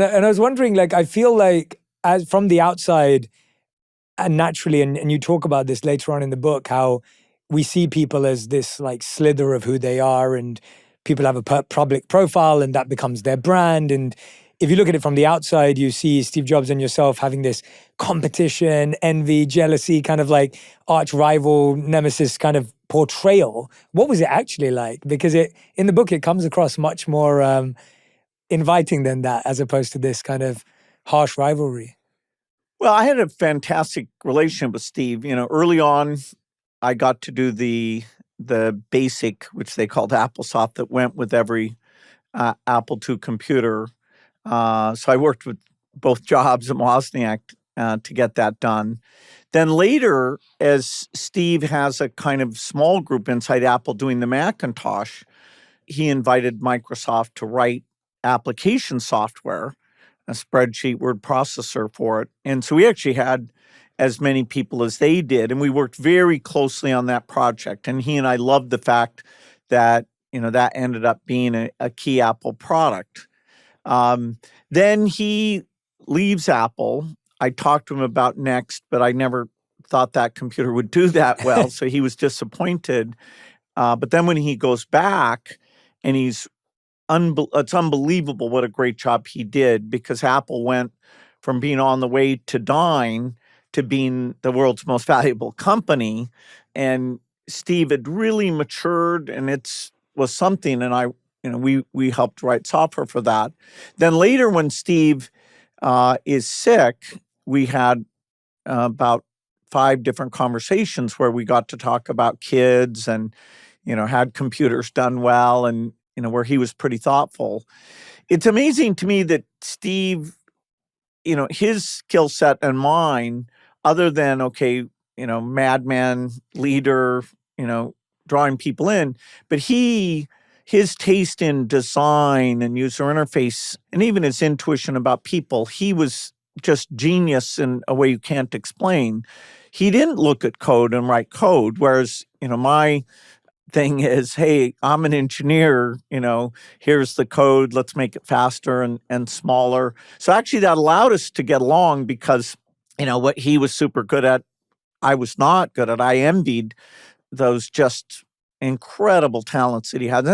And I was wondering, like, I feel like as from the outside, and naturally, and you talk about this later on in the book, how we see people as this like slither of who they are, and people have a public profile, and that becomes their brand. And if you look at it from the outside, you see Steve Jobs and yourself having this competition, envy, jealousy, kind of like arch rival, nemesis kind of portrayal. What was it actually like? Because it in the book it comes across much more inviting than that, as opposed to this kind of harsh rivalry. Well, I had a fantastic relationship with Steve. Early on, I got to do the basic, which they called AppleSoft, that went with every Apple II computer. So I worked with both Jobs and Wozniak to get that done. Then later, as Steve has a kind of small group inside Apple doing the Macintosh, he invited Microsoft to write application software, a spreadsheet word processor for it. And so we actually had as many people as they did, and we worked very closely on that project. And he and I loved the fact that, that ended up being a key Apple product. Then he leaves Apple. I talked to him about Next, but I never thought that computer would do that well, so he was disappointed. But then when he goes back, and it's unbelievable what a great job he did, because Apple went from being on the way to dying to being the world's most valuable company. And Steve had really matured, and was something. And we helped write software for that. Then later, when Steve is sick, we had about 5 different conversations where we got to talk about kids and, had computers done well, and, where he was pretty thoughtful. It's amazing to me that Steve, his skill set and mine, other than, madman, leader, drawing people in, but his taste in design and user interface, and even his intuition about people, he was just genius in a way you can't explain. He didn't look at code and write code, whereas, my thing is, hey, I'm an engineer, here's the code, let's make it faster and smaller. So actually that allowed us to get along, because, what he was super good at, I was not good at. I envied those just incredible talents that he had.